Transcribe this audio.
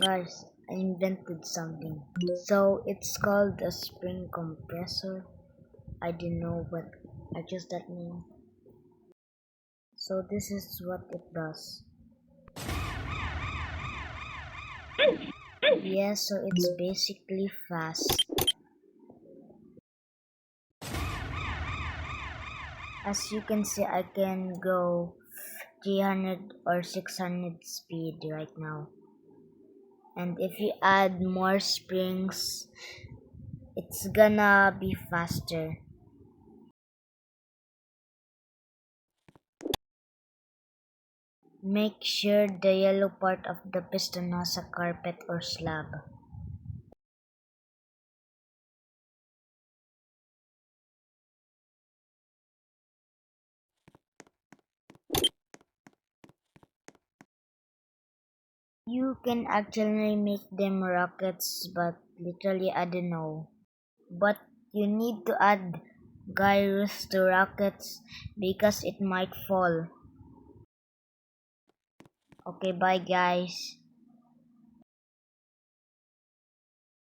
Guys, I invented something. So it's called a spring compressor. I didn't know, but I chose that name. So this is what it does. Yeah, so it's basically fast. As you can see, I can go 300 or 600 speed right now. And if you add more springs, it's gonna be faster. Make sure the yellow part of the piston has a carpet or slab. You can actually make them rockets, but literally I don't know. But you need to add gyros to rockets because it might fall. Okay, bye guys.